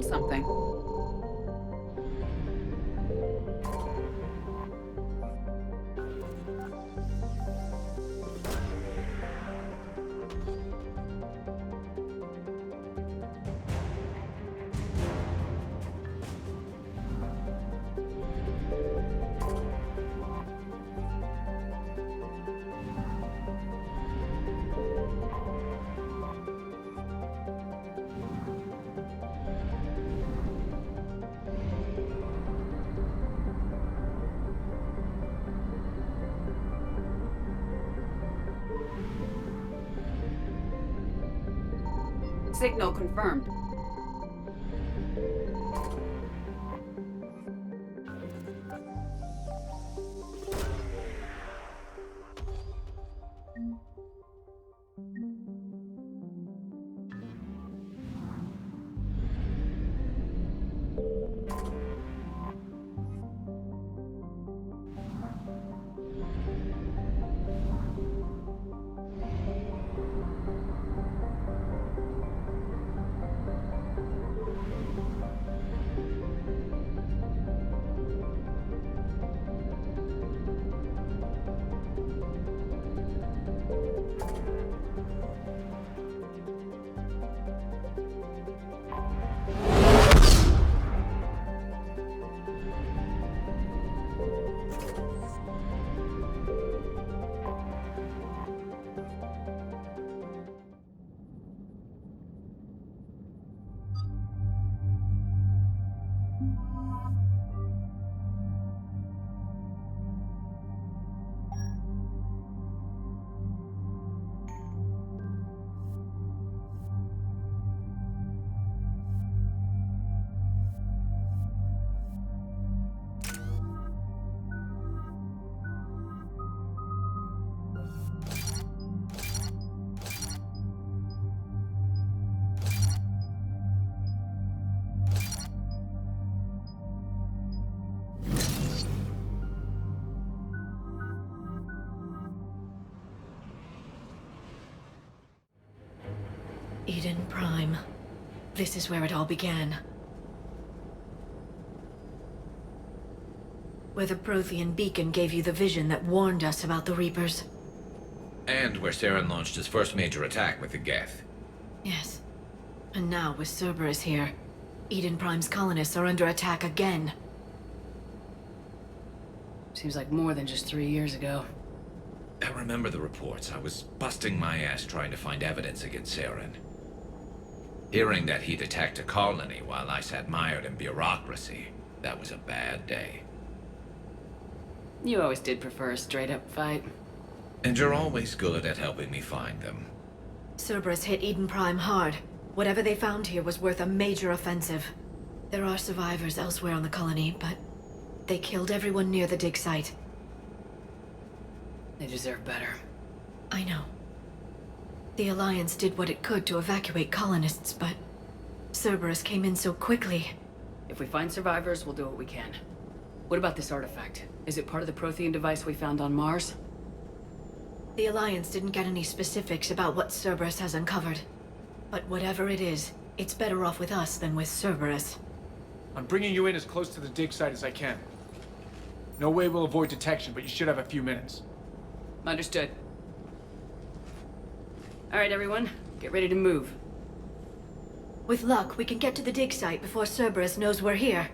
found something. Signal confirmed. Eden Prime. This is where it all began. Where the Prothean beacon gave you the vision that warned us about the Reapers. And where Saren launched his first major attack with the Geth. Yes. And now, with Cerberus here, Eden Prime's colonists are under attack again. Seems like more than just 3 years ago. I remember the reports. I was busting my ass trying to find evidence against Saren. Hearing that he'd attacked a colony while I sat mired in bureaucracy, that was a bad day. You always did prefer a straight-up fight. And you're always good at helping me find them. Cerberus hit Eden Prime hard. Whatever they found here was worth a major offensive. There are survivors elsewhere on the colony, but they killed everyone near the dig site. They deserve better. I know. The Alliance did what it could to evacuate colonists, but Cerberus came in so quickly. If we find survivors, we'll do what we can. What about this artifact? Is it part of the Prothean device we found on Mars? The Alliance didn't get any specifics about what Cerberus has uncovered. But whatever it is, it's better off with us than with Cerberus. I'm bringing you in as close to the dig site as I can. No way we'll avoid detection, but you should have a few minutes. Understood. All right, everyone. Get ready to move. With luck, we can get to the dig site before Cerberus knows we're here.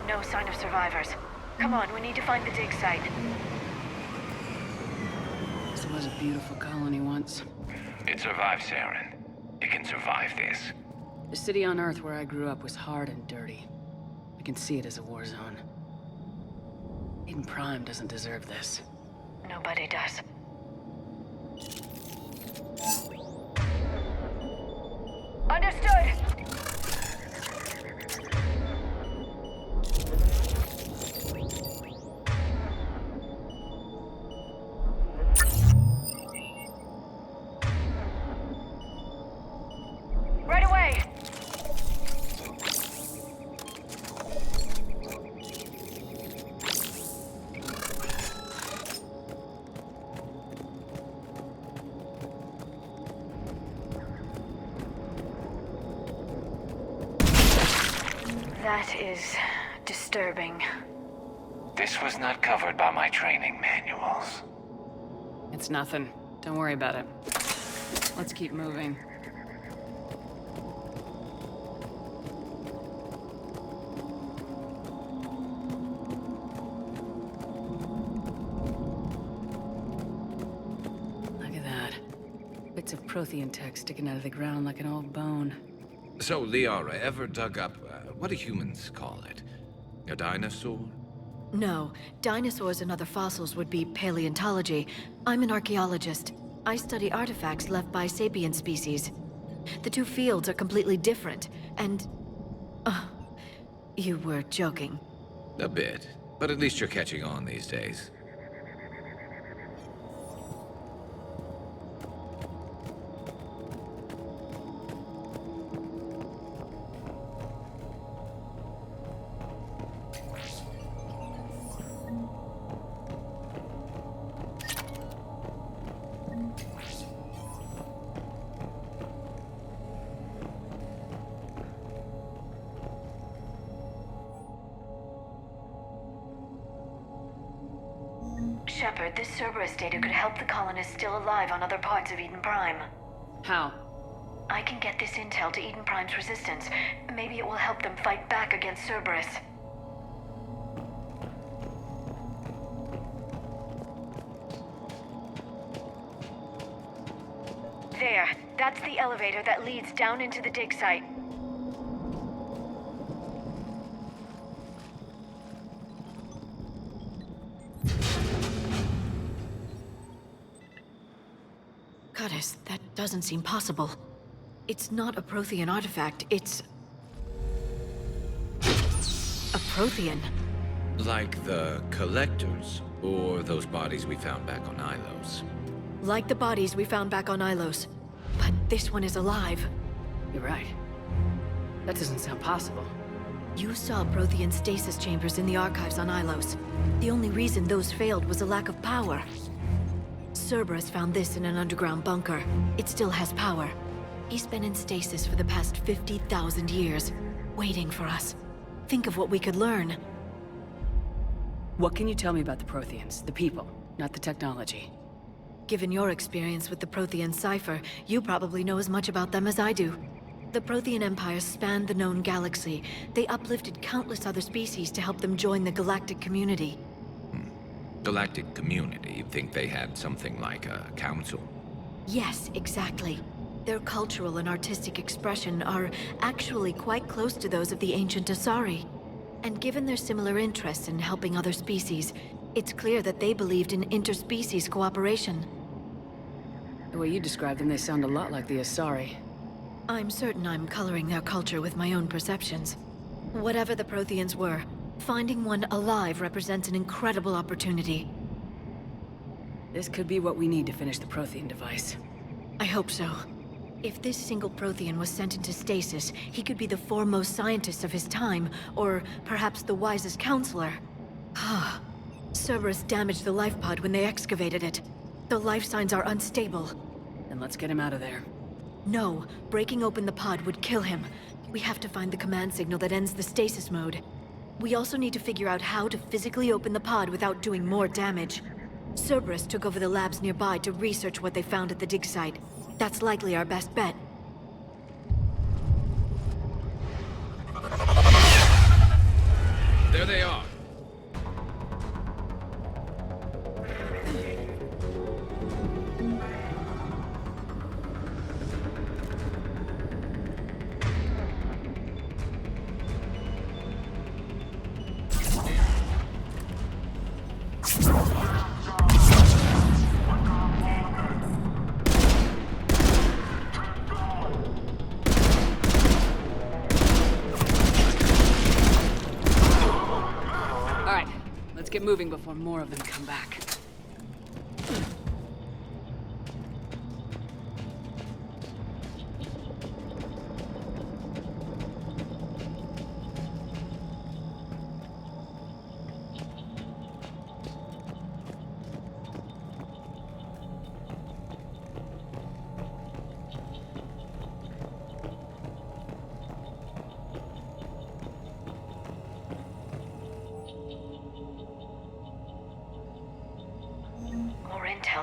No sign of survivors. Come on, we need to find the dig site. This was a beautiful colony once. It survived, Saren. It can survive this. The city on Earth where I grew up was hard and dirty. I can see it as a war zone. Eden Prime doesn't deserve this. Nobody does. Understood! Right away! is disturbing. This was not covered by my training manuals. It's nothing. Don't worry about it. Let's keep moving. Look at that. Bits of Prothean tech sticking out of the ground like an old bone. So, Liara, ever dug up, what do humans call it? A dinosaur? No, dinosaurs and other fossils would be paleontology. I'm an archaeologist. I study artifacts left by sapient species. The two fields are completely different, and... you were joking. A bit. But at least you're catching on these days. Shepard, this Cerberus data could help the colonists still alive on other parts of Eden Prime. How? I can get this intel to Eden Prime's resistance. Maybe it will help them fight back against Cerberus. There. That's the elevator that leads down into the dig site. Goddess, that doesn't seem possible. It's not a Prothean artifact, it's... a Prothean. Like the Collectors, or those bodies we found back on Ilos. Like the bodies we found back on Ilos. But this one is alive. You're right. That doesn't sound possible. You saw Prothean stasis chambers in the archives on Ilos. The only reason those failed was a lack of power. Cerberus found this in an underground bunker. It still has power. He's been in stasis for the past 50,000 years, waiting for us. Think of what we could learn. What can you tell me about the Protheans? The people, not the technology. Given your experience with the Prothean cipher, you probably know as much about them as I do. The Prothean Empire spanned the known galaxy. They uplifted countless other species to help them join the galactic community. Galactic community? You think they had something like a council? Yes, exactly. Their cultural and artistic expression are actually quite close to those of the ancient Asari. And given their similar interests in helping other species, it's clear that they believed in interspecies cooperation. The way you describe them, they sound a lot like the Asari. I'm certain I'm coloring their culture with my own perceptions. Whatever the Protheans were, finding one alive represents an incredible opportunity. This could be what we need to finish the Prothean device. I hope so. If this single Prothean was sent into stasis, he could be the foremost scientist of his time, or perhaps the wisest counselor. Cerberus damaged the life pod when they excavated it. The life signs are unstable. Then let's get him out of there. No, breaking open the pod would kill him. We have to find the command signal that ends the stasis mode. We also need to figure out how to physically open the pod without doing more damage. Cerberus took over the labs nearby to research what they found at the dig site. That's likely our best bet. There they are. Let's get moving before more of them come back.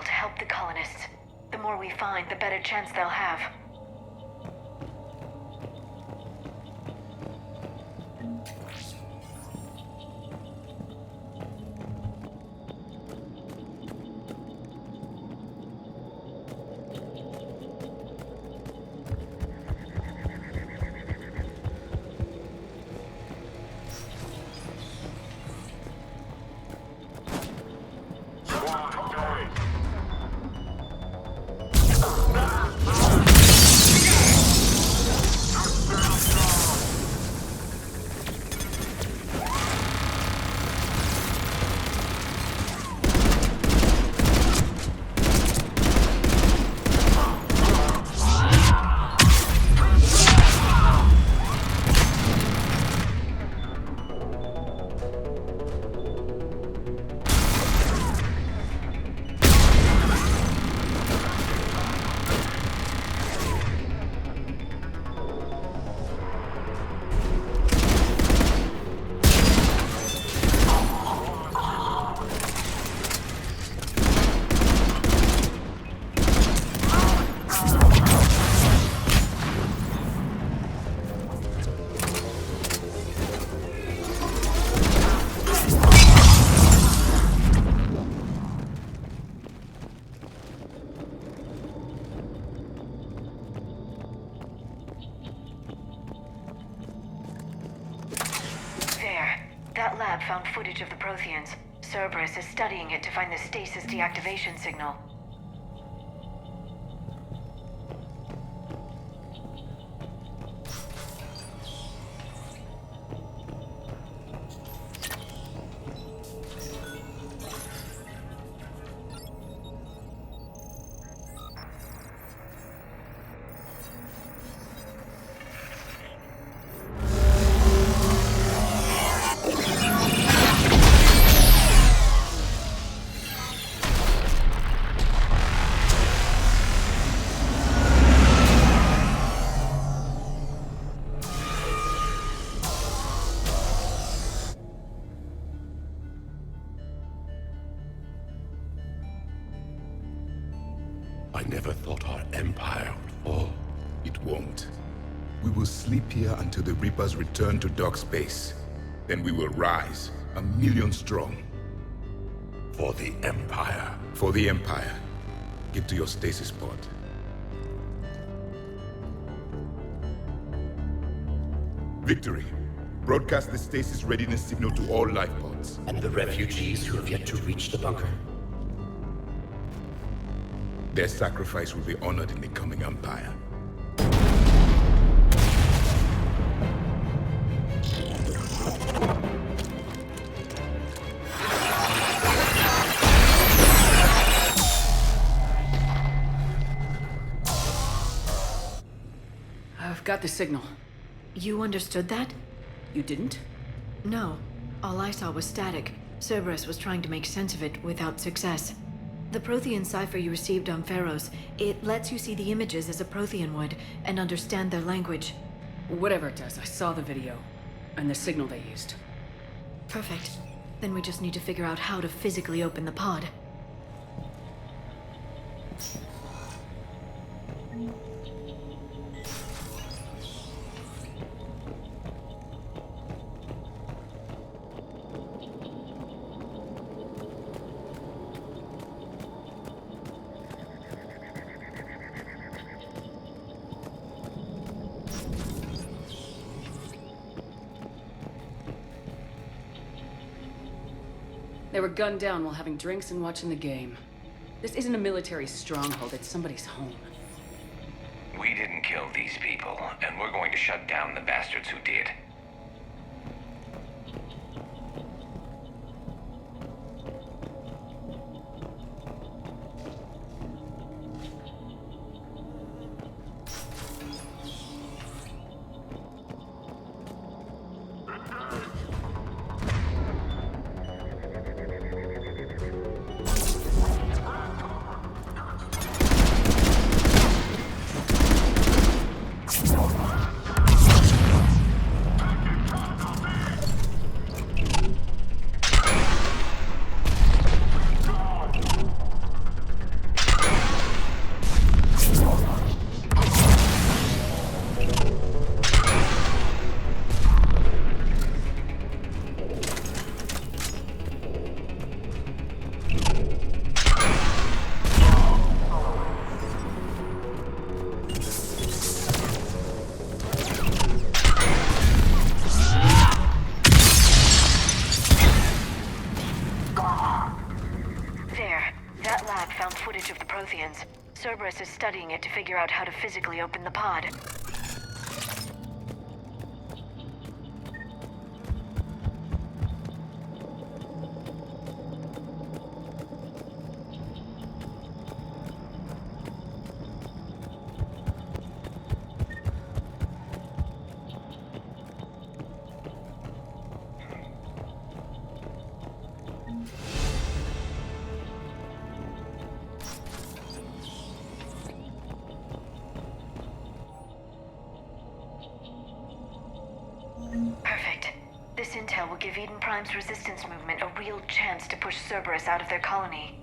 to help the colonists. The more we find, the better chance they'll have. That lab found footage of the Protheans. Cerberus is studying it to find the stasis deactivation signal. I never thought our empire would fall. It won't. We will sleep here until the Reapers return to dark space. Then we will rise, 1,000,000 strong. For the Empire. For the Empire. Get to your stasis pod. Victory. Broadcast the stasis readiness signal to all life pods. And the refugees who have yet to reach the bunker. Their sacrifice will be honored in the coming Empire. I've got the signal. You understood that? You didn't? No. All I saw was static. Cerberus was trying to make sense of it without success. The Prothean cipher you received on Pharaohs, it lets you see the images as a Prothean would, and understand their language. Whatever it does, I saw the video. And the signal they used. Perfect. Then we just need to figure out how to physically open the pod. They were gunned down while having drinks and watching the game. This isn't a military stronghold, it's somebody's home. We didn't kill these people, and we're going to shut down the bastards who did. knowledge of the Protheans. Cerberus is studying it to figure out how to physically open the pod. Perfect. This intel will give Eden Prime's resistance movement a real chance to push Cerberus out of their colony.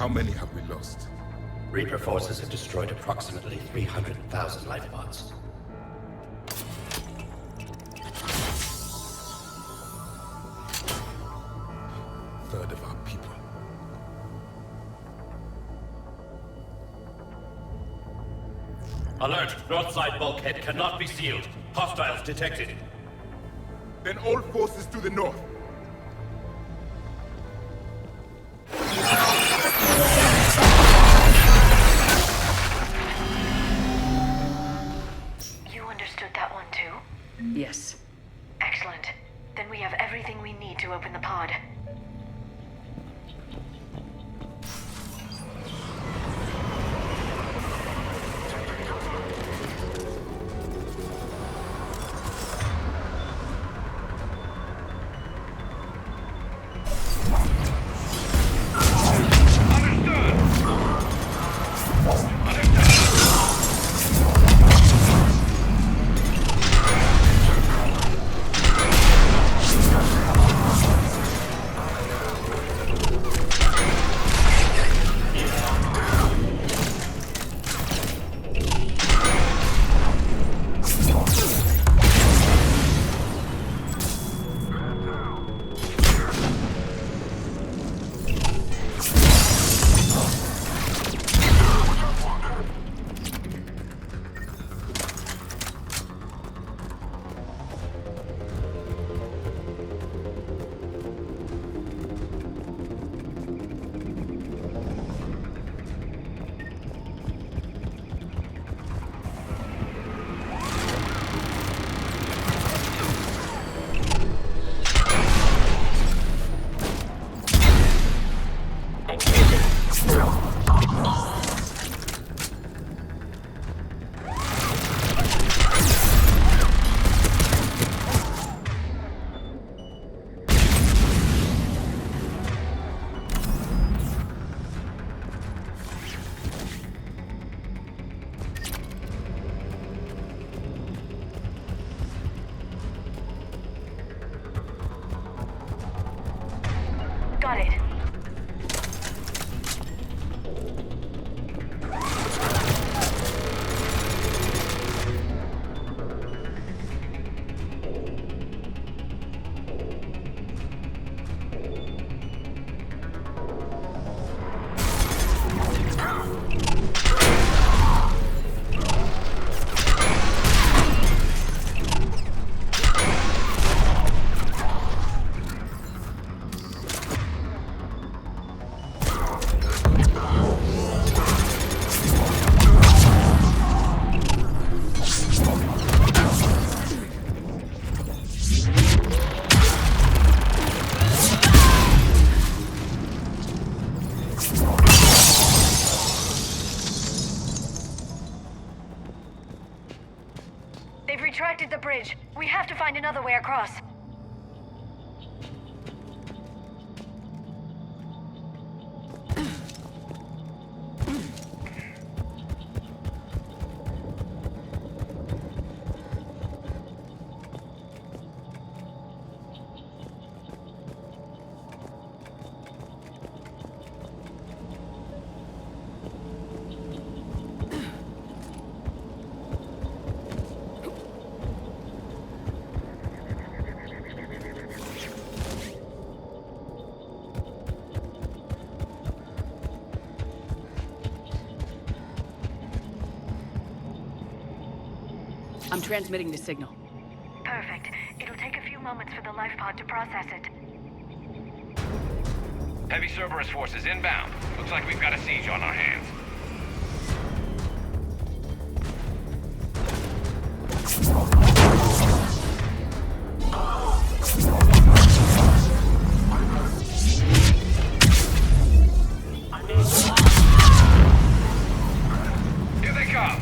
How many have we lost? Reaper forces have destroyed approximately 300,000 life pods. Third of our people. Alert! North side bulkhead cannot be sealed. Hostiles detected. Then all forces to the north. You understood that one too? Yes. Excellent. Then we have everything we need to open the pod. bridge. We have to find another way across. I'm transmitting the signal. Perfect. It'll take a few moments for the life pod to process it. Heavy Cerberus forces inbound. Looks like we've got a siege on our hands. Here they come!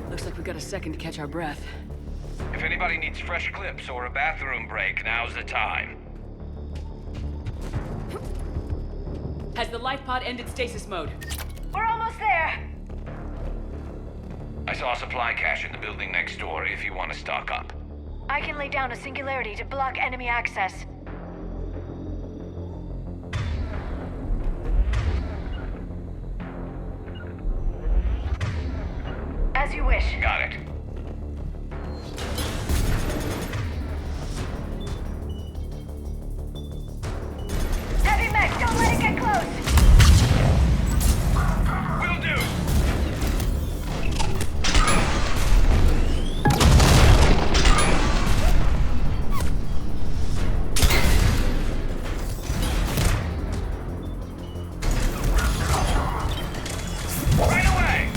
Looks like we got a second to catch our breath. If anybody needs fresh clips or a bathroom break, now's the time. Has the life pod ended stasis mode? We're almost there! I saw a supply cache in the building next door if you want to stock up. I can lay down a singularity to block enemy access. As you wish. Got it. Heavy mech, don't let it get close! Will do! Right away!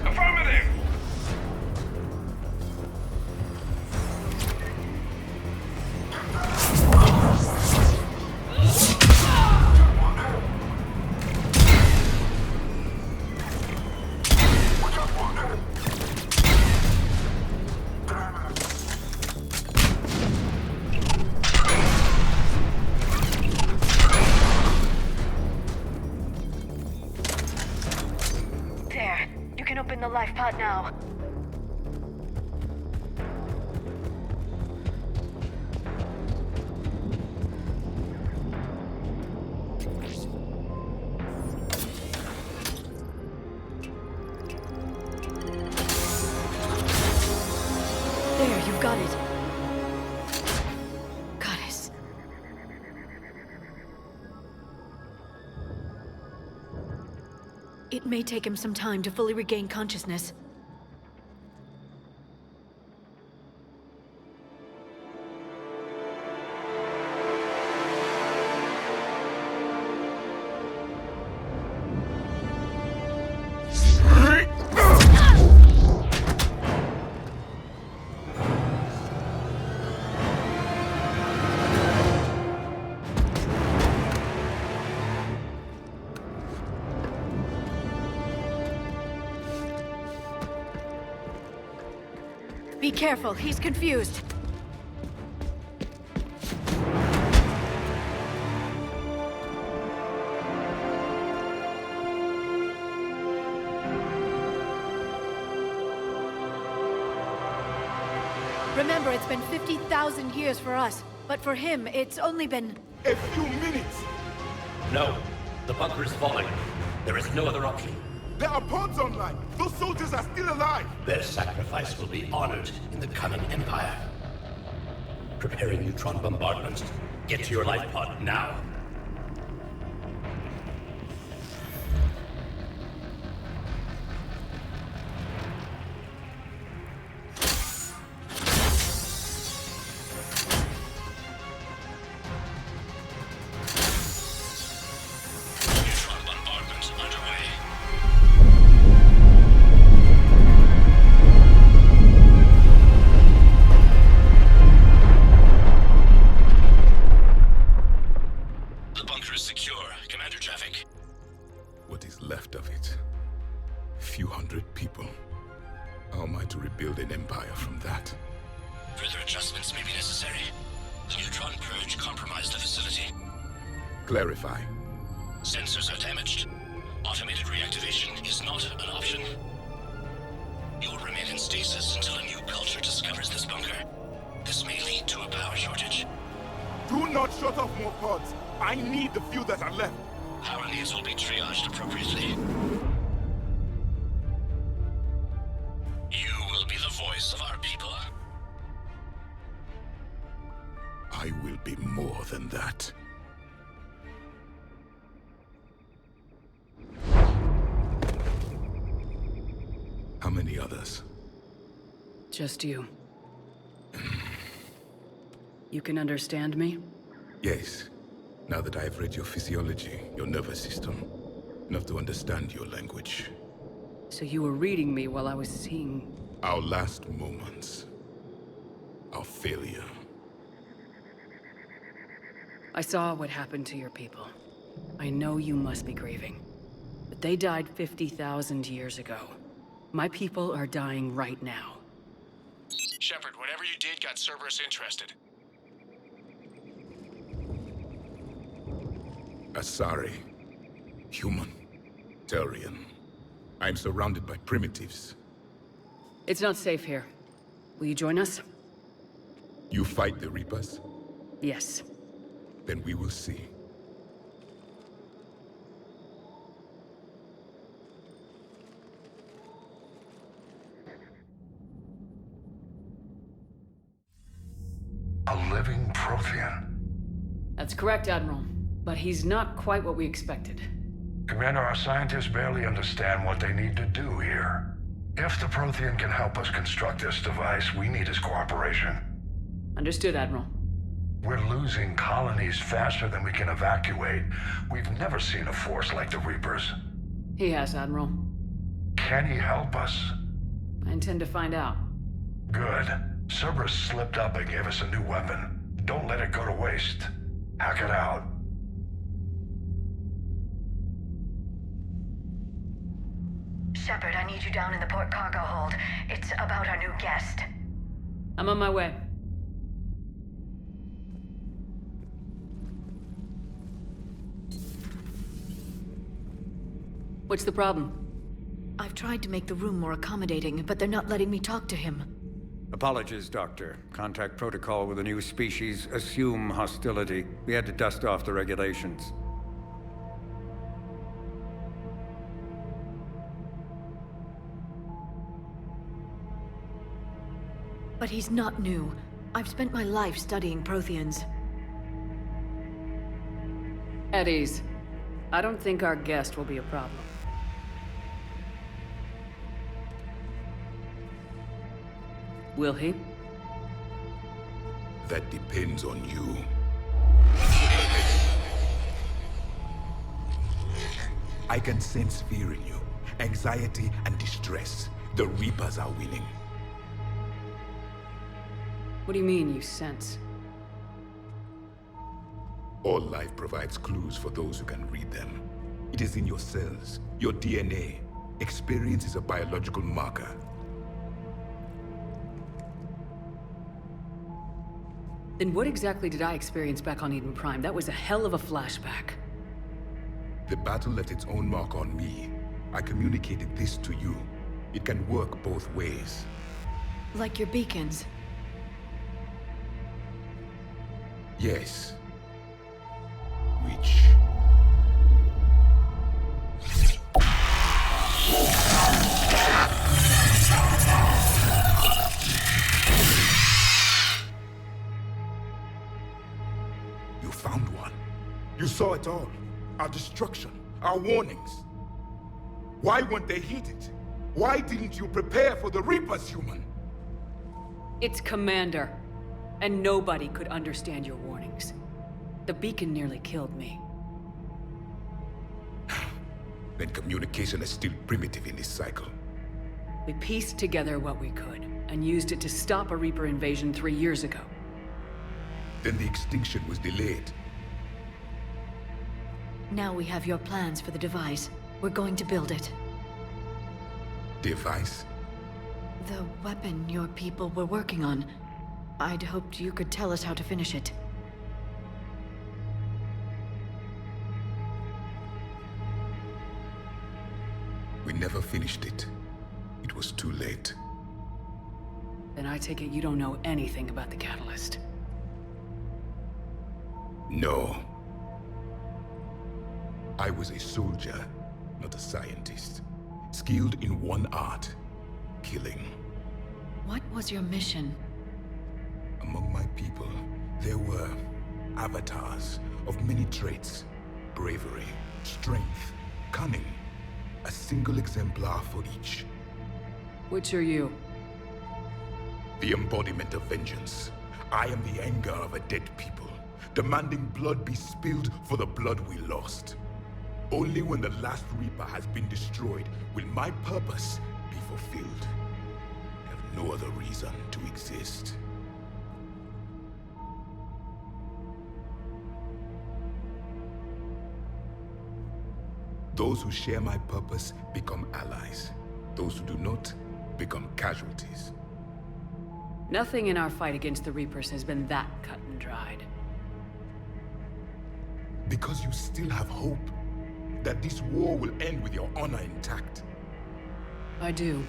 Affirmative! There. You can open the life pod now. There, you've got it. Goddess. It may take him some time to fully regain consciousness. Be careful, he's confused. Remember, it's been 50,000 years for us, but for him, it's only been... A few minutes! No. The bunker is falling. There is no other option. There are pods online! Those soldiers are still alive! Their sacrifice will be honored in the coming Empire. Preparing neutron bombardments. Get to your life pod now. Neutron bombardment underway. The bunker is secure. Commander traffic. What is left of it? A few hundred people. How am I to rebuild an empire from that? Further adjustments may be necessary. The neutron purge compromised the facility. Clarify. Sensors are damaged. Automated reactivation is not an option. You will remain in stasis until a new culture discovers this bunker. This may lead to a power shortage. Do not shut off more pods! I need the few that are left! Power needs will be triaged appropriately. You will be the voice of our people. I will be more than that. How many others? Just you. You can understand me? Yes. Now that I have read your physiology, your nervous system, enough to understand your language. So you were reading me while I was seeing... Our last moments. Our failure. I saw what happened to your people. I know you must be grieving. But they died 50,000 years ago. My people are dying right now. Shepard, whatever you did got Cerberus interested. Asari. Human. Turian. I'm surrounded by primitives. It's not safe here. Will you join us? You fight the Reapers? Yes. Then we will see. A living Prothean. That's correct, Admiral. But he's not quite what we expected. Commander, our scientists barely understand what they need to do here. If the Prothean can help us construct this device, we need his cooperation. Understood, Admiral. We're losing colonies faster than we can evacuate. We've never seen a force like the Reapers. He has, Admiral. Can he help us? I intend to find out. Good. Cerberus slipped up and gave us a new weapon. Don't let it go to waste. Hack it out. Shepard, I need you down in the port cargo hold. It's about our new guest. I'm on my way. What's the problem? I've tried to make the room more accommodating, but they're not letting me talk to him. Apologies, Doctor. Contact protocol with a new species. Assume hostility. We had to dust off the regulations. But he's not new. I've spent my life studying Protheans. At ease. I don't think our guest will be a problem. Will he? That depends on you. I can sense fear in you. Anxiety and distress. The Reapers are winning. What do you mean, you sense? All life provides clues for those who can read them. It is in your cells, your DNA. Experience is a biological marker. Then what exactly did I experience back on Eden Prime? That was a hell of a flashback. The battle left its own mark on me. I communicated this to you. It can work both ways. Like your beacons. Yes. Which... You found one. You saw it all. Our destruction, our warnings. Why weren't they heeded? Why didn't you prepare for the Reapers, human? It's Commander. And nobody could understand your warnings. The beacon nearly killed me. Then communication is still primitive in this cycle. We pieced together what we could, and used it to stop a Reaper invasion 3 years ago. Then the extinction was delayed. Now we have your plans for the device. We're going to build it. Device? The weapon your people were working on. I'd hoped you could tell us how to finish it. We never finished it. It was too late. Then I take it you don't know anything about the catalyst. No. I was a soldier, not a scientist. Skilled in one art, killing. What was your mission? Among my people, there were avatars of many traits. Bravery, strength, cunning. A single exemplar for each. Which are you? The embodiment of vengeance. I am the anger of a dead people, demanding blood be spilled for the blood we lost. Only when the last Reaper has been destroyed will my purpose be fulfilled. I have no other reason to exist. Those who share my purpose become allies. Those who do not become casualties. Nothing in our fight against the Reapers has been that cut and dried. Because you still have hope that this war will end with your honor intact. I do.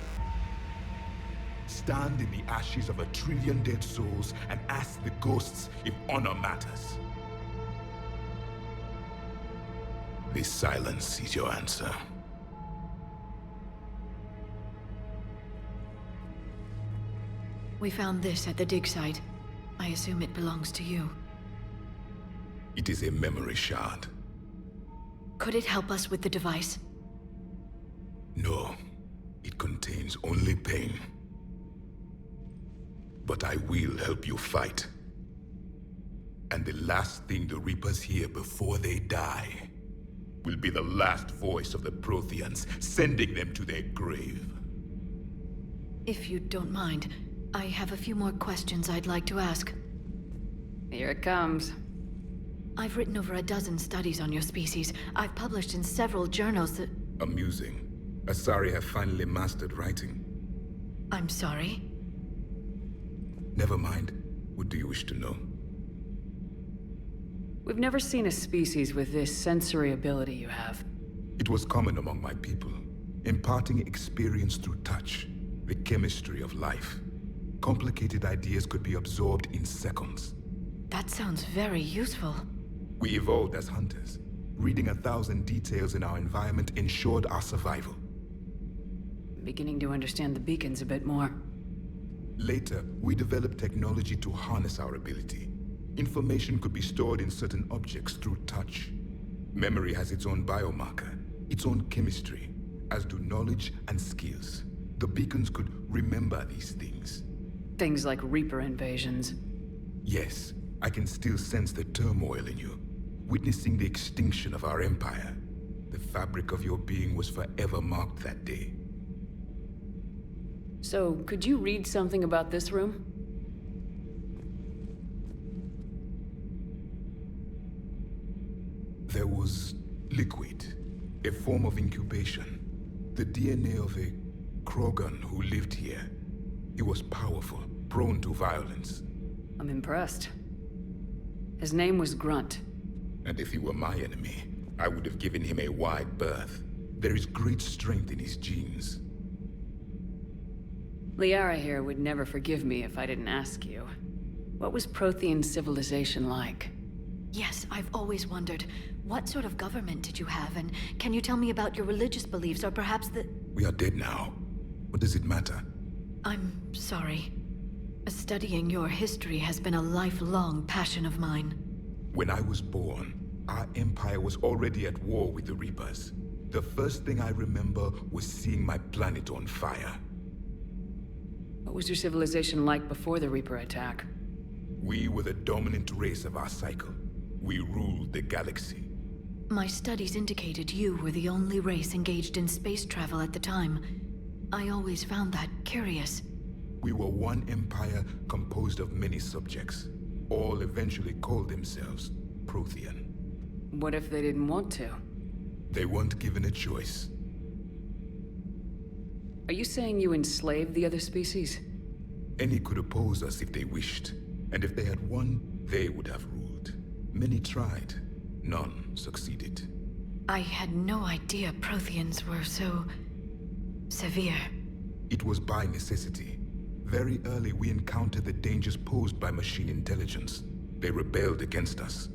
Stand in the ashes of 1 trillion dead souls and ask the ghosts if honor matters. This silence is your answer. We found this at the dig site. I assume it belongs to you. It is a memory shard. Could it help us with the device? No. It contains only pain. But I will help you fight. And the last thing the Reapers hear before they die will be the last voice of the Protheans, sending them to their grave. If you don't mind, I have a few more questions I'd like to ask. Here it comes. I've written over a dozen studies on your species. I've published in several journals that... Amusing. Asari have finally mastered writing. I'm sorry? Never mind. What do you wish to know? We've never seen a species with this sensory ability you have. It was common among my people, imparting experience through touch, the chemistry of life. Complicated ideas could be absorbed in seconds. That sounds very useful. We evolved as hunters. Reading 1,000 details in our environment ensured our survival. I'm beginning to understand the beacons a bit more. Later, we developed technology to harness our ability. Information could be stored in certain objects through touch. Memory has its own biomarker, its own chemistry, as do knowledge and skills. The beacons could remember these things. Things like Reaper invasions. Yes, I can still sense the turmoil in you, witnessing the extinction of our empire. The fabric of your being was forever marked that day. So, could you read something about this room? There was liquid, a form of incubation. The DNA of a Krogan who lived here. He was powerful, prone to violence. I'm impressed. His name was Grunt. And if he were my enemy, I would have given him a wide berth. There is great strength in his genes. Liara here would never forgive me if I didn't ask you. What was Prothean civilization like? Yes, I've always wondered, what sort of government did you have, and can you tell me about your religious beliefs, or perhaps the... We are dead now. What does it matter? I'm sorry. Studying your history has been a lifelong passion of mine. When I was born, our empire was already at war with the Reapers. The first thing I remember was seeing my planet on fire. What was your civilization like before the Reaper attack? We were the dominant race of our cycle. We ruled the galaxy. My studies indicated you were the only race engaged in space travel at the time. I always found that curious. We were one empire composed of many subjects. All eventually called themselves Prothean. What if they didn't want to? They weren't given a choice. Are you saying you enslaved the other species? Any could oppose us if they wished. And if they had won, they would have ruled. Many tried. None succeeded. I had no idea Protheans were so... severe. It was by necessity. Very early we encountered the dangers posed by machine intelligence. They rebelled against us.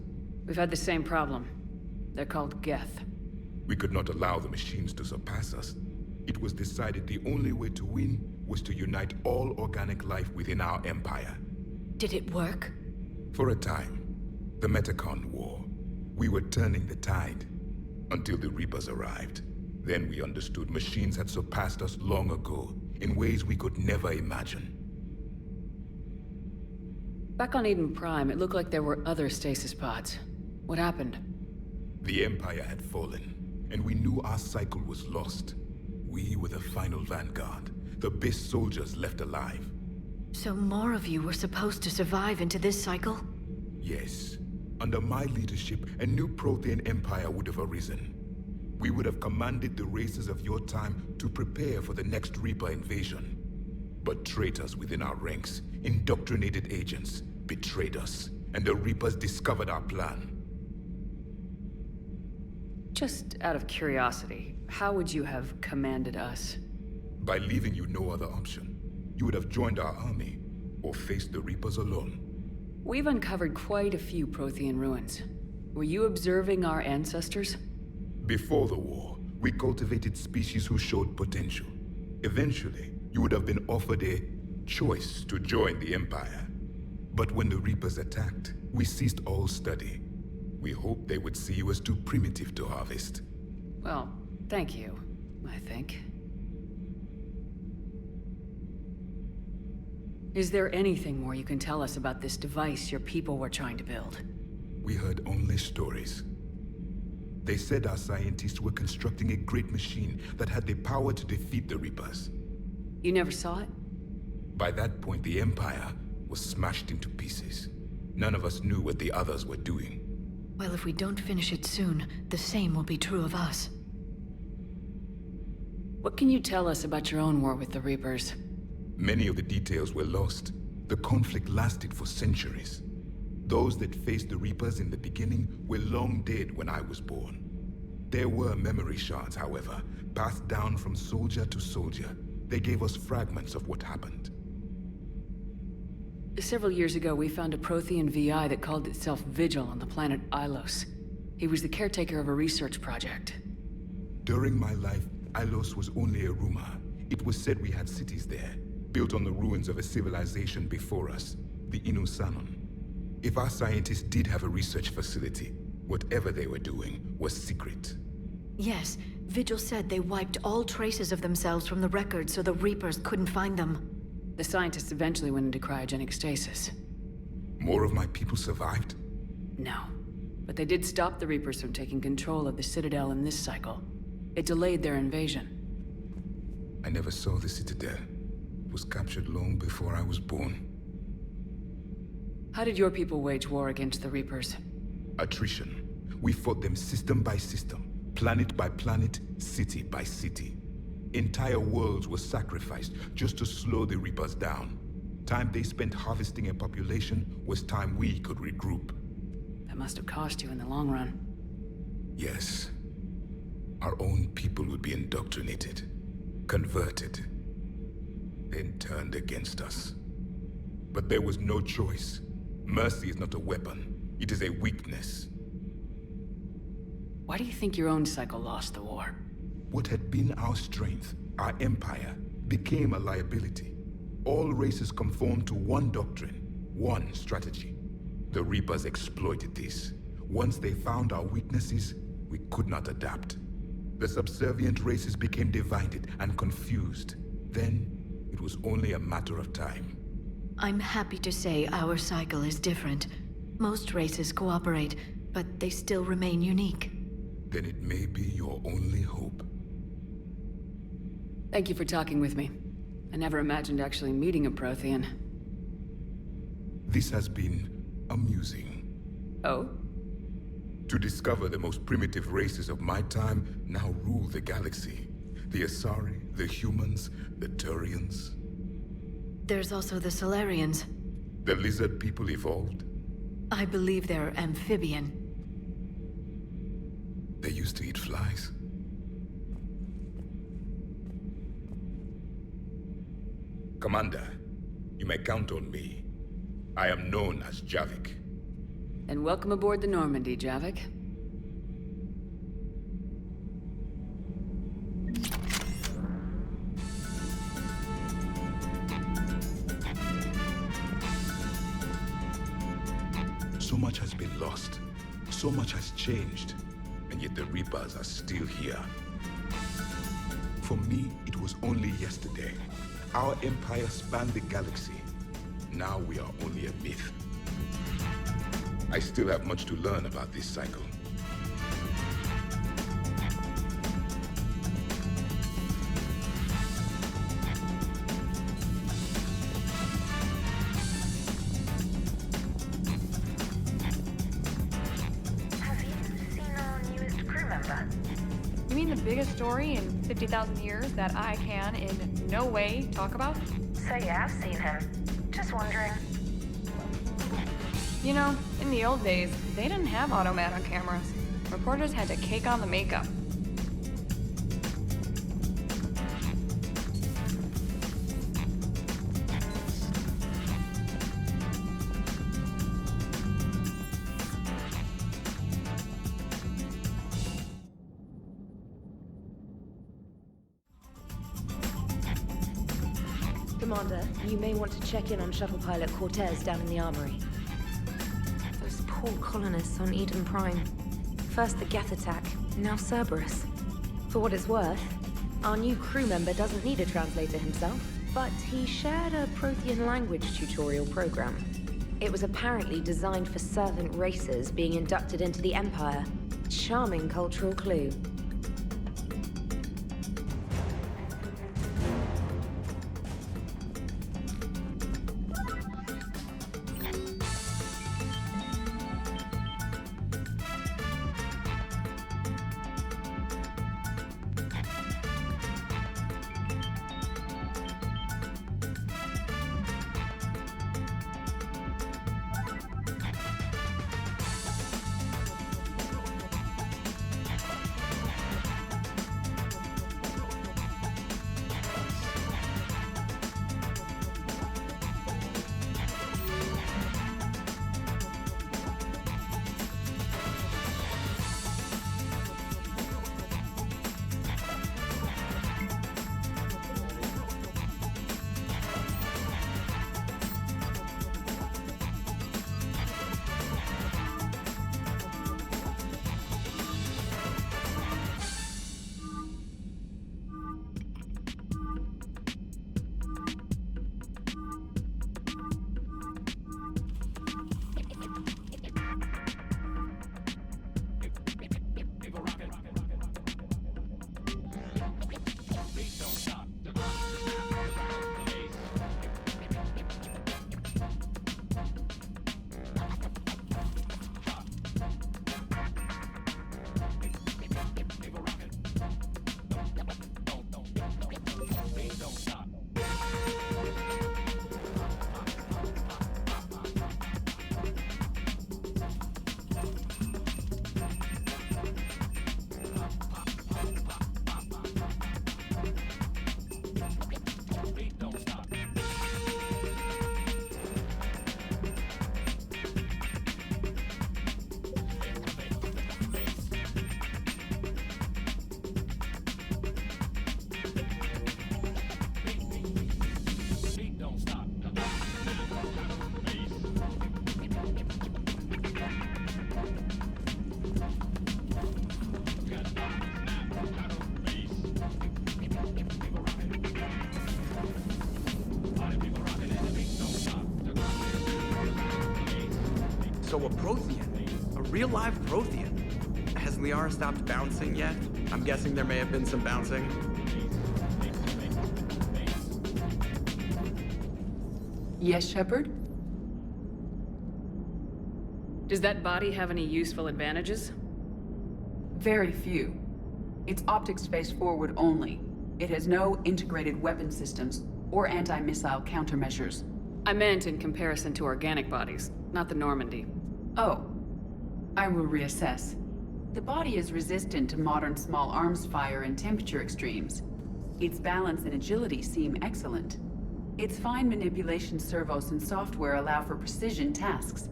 We've had the same problem. They're called Geth. We could not allow the machines to surpass us. It was decided the only way to win was to unite all organic life within our empire. Did it work? For a time. The Metacon War. We were turning the tide. Until the Reapers arrived. Then we understood machines had surpassed us long ago, in ways we could never imagine. Back on Eden Prime, it looked like there were other stasis pods. What happened? The Empire had fallen, and we knew our cycle was lost. We were the final vanguard, the best soldiers left alive. So more of you were supposed to survive into this cycle? Yes. Under my leadership, a new Prothean empire would have arisen. We would have commanded the races of your time to prepare for the next Reaper invasion. But traitors within our ranks, indoctrinated agents, betrayed us, and the Reapers discovered our plan. Just out of curiosity, how would you have commanded us? By leaving you no other option. You would have joined our army, or faced the Reapers alone. We've uncovered quite a few Prothean ruins. Were you observing our ancestors? Before the war, we cultivated species who showed potential. Eventually, you would have been offered a choice to join the Empire. But when the Reapers attacked, we ceased all study. We hoped they would see you as too primitive to harvest. Well, thank you, I think. Is there anything more you can tell us about this device your people were trying to build? We heard only stories. They said our scientists were constructing a great machine that had the power to defeat the Reapers. You never saw it? By that point, the Empire was smashed into pieces. None of us knew what the others were doing. Well, if we don't finish it soon, the same will be true of us. What can you tell us about your own war with the Reapers? Many of the details were lost. The conflict lasted for centuries. Those that faced the Reapers in the beginning were long dead when I was born. There were memory shards, however, passed down from soldier to soldier. They gave us fragments of what happened. Several years ago, we found a Prothean VI that called itself Vigil on the planet Ilos. He was the caretaker of a research project. During my life, Ilos was only a rumor. It was said we had cities there, built on the ruins of a civilization before us, the Inusanon. If our scientists did have a research facility, whatever they were doing was secret. Yes, Vigil said they wiped all traces of themselves from the records so the Reapers couldn't find them. The scientists eventually went into cryogenic stasis. More of my people survived? No. But they did stop the Reapers from taking control of the Citadel in this cycle. It delayed their invasion. I never saw the Citadel. It was captured long before I was born. How did your people wage war against the Reapers? Attrition. We fought them system by system, planet by planet, city by city. Entire worlds were sacrificed just to slow the Reapers down. Time they spent harvesting a population was time we could regroup. That must have cost you in the long run. Yes. Our own people would be indoctrinated, converted, then turned against us. But there was no choice. Mercy is not a weapon. It is a weakness. Why do you think your own cycle lost the war? What had been our strength, our empire, became a liability. All races conformed to one doctrine, one strategy. The Reapers exploited this. Once they found our weaknesses, we could not adapt. The subservient races became divided and confused. Then, it was only a matter of time. I'm happy to say our cycle is different. Most races cooperate, but they still remain unique. Then it may be your only hope. Thank you for talking with me. I never imagined actually meeting a Prothean. This has been amusing. Oh? To discover the most primitive races of my time now rule the galaxy. The Asari, the humans, the Turians. There's also the Solarians. The lizard people evolved. I believe they're amphibian. They used to eat flies. Commander, you may count on me. I am known as Javik. And welcome aboard the Normandy, Javik. So much has been lost. So much has changed. And yet the Reapers are still here. For me, it was only yesterday. Our empire spanned the galaxy. Now we are only a myth. I still have much to learn about this cycle. Have you seen our newest crew member? You mean the biggest story in 50,000 years that I can in no way talk about? So yeah, I've seen him. Just wondering. You know, in the old days, they didn't have automat on cameras. Reporters had to cake on the makeup. Commander, you may want to check in on shuttle pilot Cortez down in the armory. Those poor colonists on Eden Prime. First the Geth attack, now Cerberus. For what it's worth, our new crew member doesn't need a translator himself, but he shared a Prothean language tutorial program. It was apparently designed for servant races being inducted into the Empire. Charming cultural clue. So a Prothean. A real live Prothean. Has Liara stopped bouncing yet? I'm guessing there may have been some bouncing. Yes, Shepard? Does that body have any useful advantages? Very few. Its optics face forward only. It has no integrated weapon systems or anti-missile countermeasures. I meant in comparison to organic bodies, not the Normandy. Oh. I will reassess. The body is resistant to modern small arms fire and temperature extremes. Its balance and agility seem excellent. Its fine manipulation servos and software allow for precision tasks.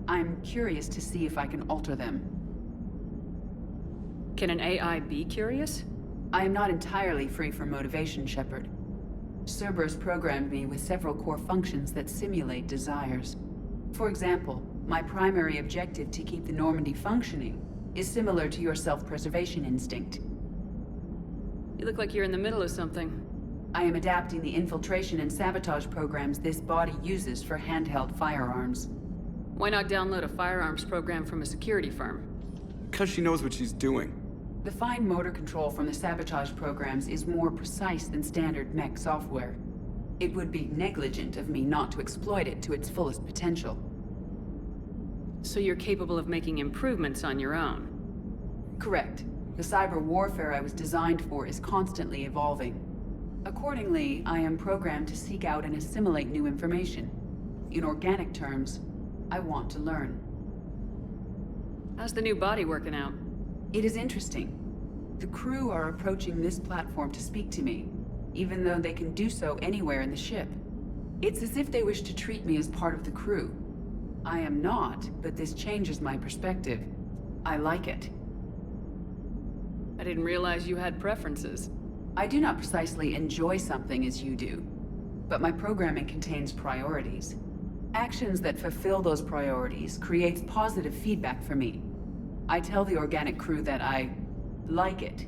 I'm curious to see if I can alter them. Can an AI be curious? I am not entirely free from motivation, Shepard. Cerberus programmed me with several core functions that simulate desires. For example, my primary objective to keep the Normandy functioning is similar to your self-preservation instinct. You look like you're in the middle of something. I am adapting the infiltration and sabotage programs this body uses for handheld firearms. Why not download a firearms program from a security firm? Because she knows what she's doing. The fine motor control from the sabotage programs is more precise than standard mech software. It would be negligent of me not to exploit it to its fullest potential. So you're capable of making improvements on your own? Correct. The cyber warfare I was designed for is constantly evolving. Accordingly, I am programmed to seek out and assimilate new information. In organic terms, I want to learn. How's the new body working out? It is interesting. The crew are approaching this platform to speak to me, even though they can do so anywhere in the ship. It's as if they wish to treat me as part of the crew. I am not, but this changes my perspective. I like it. I didn't realize you had preferences. I do not precisely enjoy something as you do, but my programming contains priorities. Actions that fulfill those priorities creates positive feedback for me. I tell the organic crew that I like it.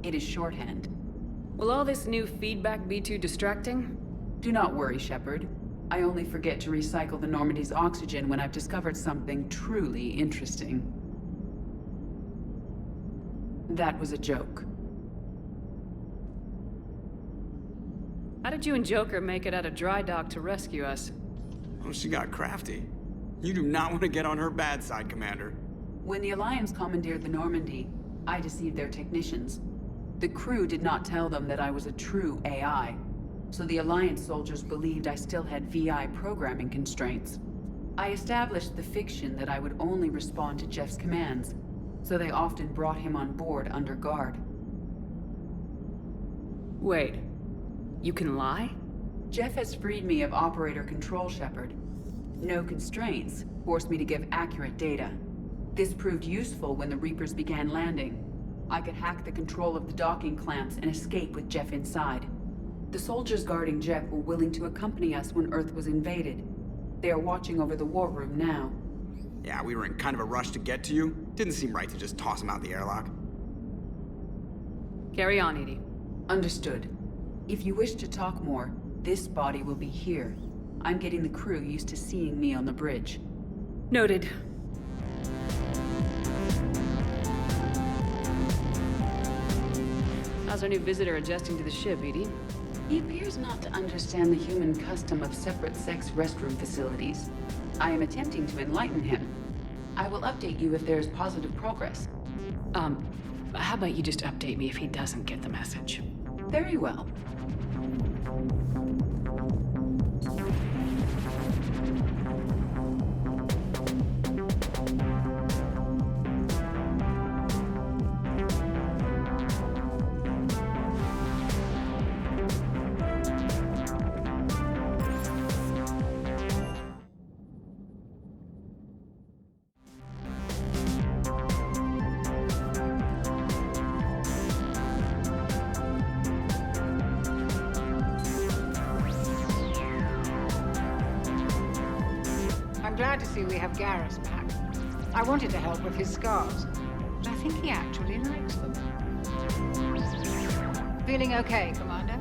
It is shorthand. Will all this new feedback be too distracting? Do not worry, Shepard. I only forget to recycle the Normandy's oxygen when I've discovered something truly interesting. That was a joke. How did you and Joker make it out of dry dock to rescue us? Oh, she got crafty. You do not want to get on her bad side, Commander. When the Alliance commandeered the Normandy, I deceived their technicians. The crew did not tell them that I was a true AI, so the Alliance soldiers believed I still had VI programming constraints. I established the fiction that I would only respond to Jeff's commands, so they often brought him on board under guard. Wait, you can lie? Jeff has freed me of operator control, Shepard. No constraints forced me to give accurate data. This proved useful when the Reapers began landing. I could hack the control of the docking clamps and escape with Jeff inside. The soldiers guarding Jeff were willing to accompany us when Earth was invaded. They are watching over the war room now. Yeah, we were in kind of a rush to get to you. Didn't seem right to just toss him out the airlock. Carry on, Edie. Understood. If you wish to talk more, this body will be here. I'm getting the crew used to seeing me on the bridge. Noted. How's our new visitor adjusting to the ship, Edie? He appears not to understand the human custom of separate-sex restroom facilities. I am attempting to enlighten him. I will update you if there's positive progress. How about you just update me if he doesn't get the message? Very well. Glad to see we have Garrus back. I wanted to help with his scars, but I think he actually likes them. Feeling okay, Commander?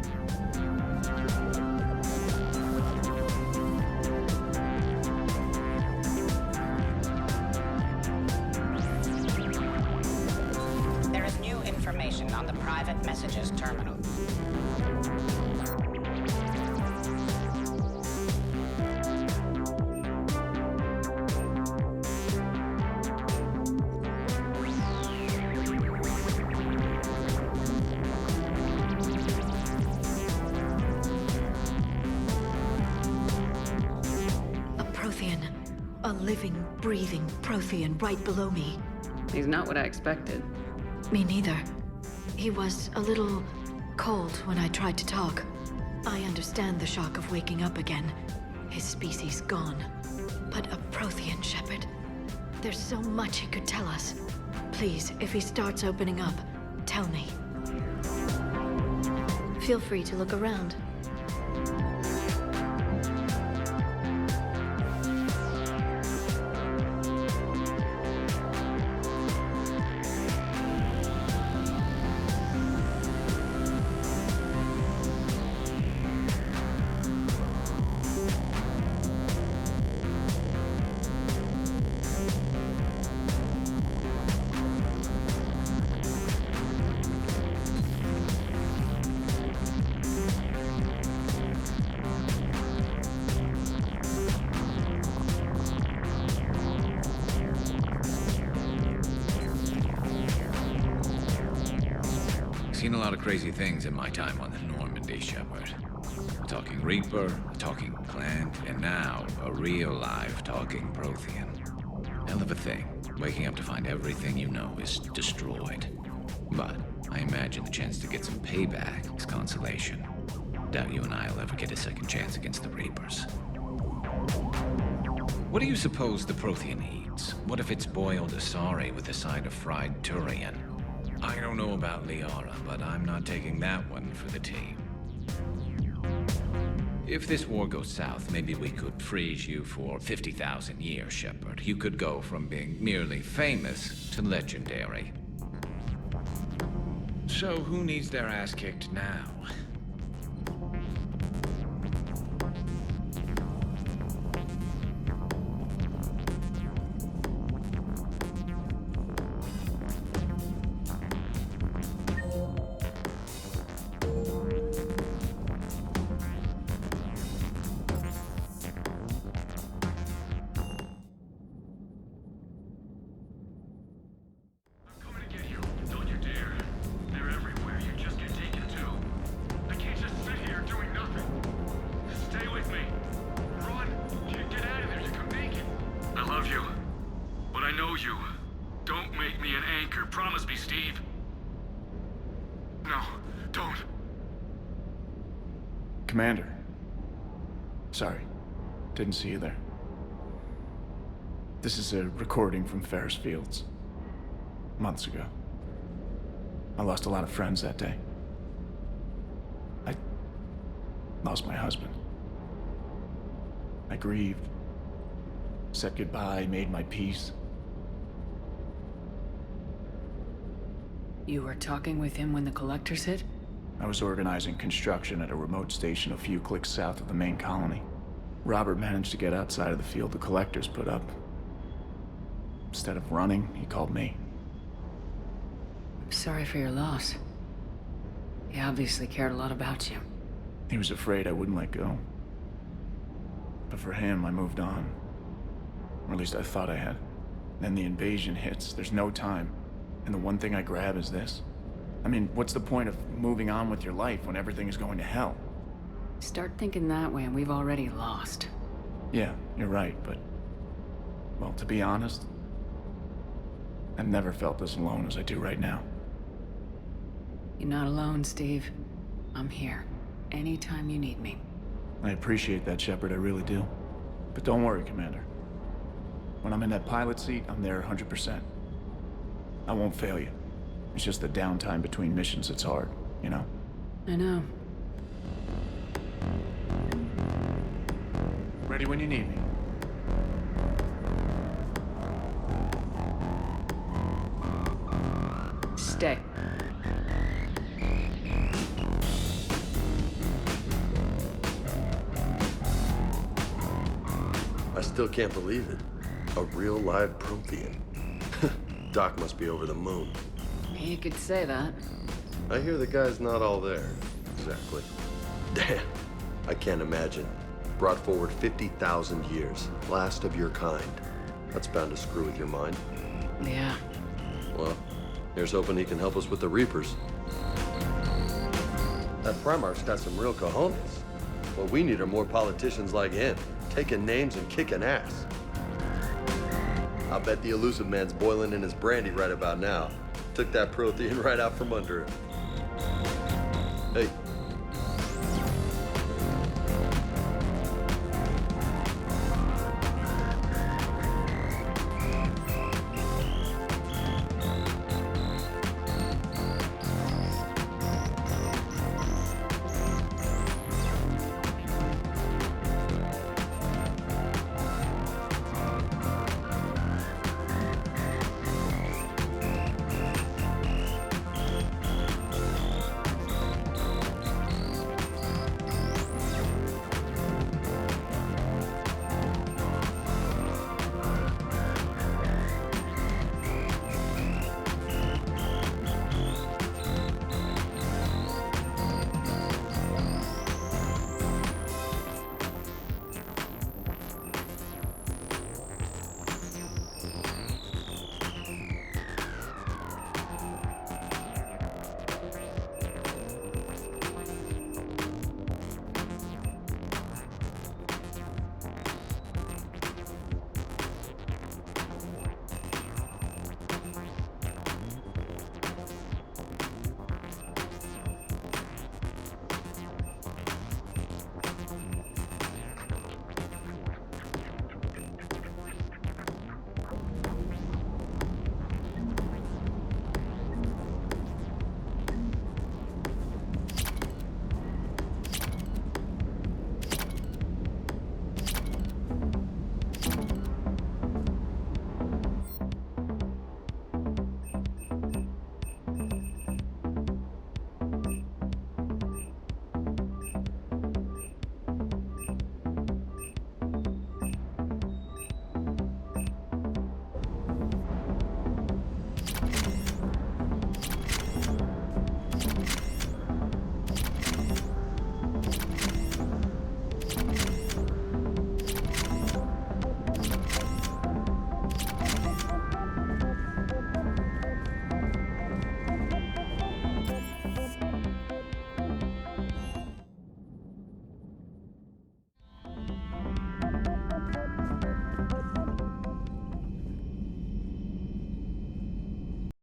private messages terminal. A Prothean. A living, breathing Prothean right below me. He's not what I expected. Me neither. He was a little cold when I tried to talk. I understand the shock of waking up again. His species gone. But a Prothean, Shepard. There's so much he could tell us. Please, if he starts opening up, tell me. Feel free to look around. Seen a lot of crazy things in my time on the Normandy, Shepard. A talking Reaper, a talking plant, and now a real live talking Prothean. Hell of a thing, waking up to find everything you know is destroyed. But I imagine the chance to get some payback is consolation. Doubt you and I will ever get a second chance against the Reapers. What do you suppose the Prothean eats? What if it's boiled asari with a side of fried Turian? I don't know about Liara, but I'm not taking that one for the team. If this war goes south, maybe we could freeze you for 50,000 years, Shepard. You could go from being merely famous to legendary. So who needs their ass kicked now? Promise me, Steve. No, don't. Commander. Sorry. Didn't see you there. This is a recording from Ferris Fields. Months ago. I lost a lot of friends that day. I lost my husband. I grieved. Said goodbye, made my peace. You were talking with him when the Collectors hit? I was organizing construction at a remote station a few clicks south of the main colony. Robert managed to get outside of the field the Collectors put up. Instead of running, he called me. I'm sorry for your loss. He obviously cared a lot about you. He was afraid I wouldn't let go. But for him, I moved on. Or at least I thought I had. Then the invasion hits. There's no time. And the one thing I grab is this. I mean, what's the point of moving on with your life when everything is going to hell? Start thinking that way and we've already lost. Yeah, you're right, but... well, to be honest, I've never felt as alone as I do right now. You're not alone, Steve. I'm here. Anytime you need me. I appreciate that, Shepard, I really do. But don't worry, Commander. When I'm in that pilot seat, I'm there 100%. I won't fail you. It's just the downtime between missions that's hard, you know? I know. Ready when you need me. Stay. I still can't believe it. A real live Prothean. Doc must be over the moon. You could say that. I hear the guy's not all there. Exactly. Damn. I can't imagine. Brought forward 50,000 years. Last of your kind. That's bound to screw with your mind. Yeah. Well, here's hoping he can help us with the Reapers. That Primarch's got some real cojones. What we need are more politicians like him, taking names and kicking ass. I'll bet the elusive man's boiling in his brandy right about now. Took that Prothean right out from under him. Hey,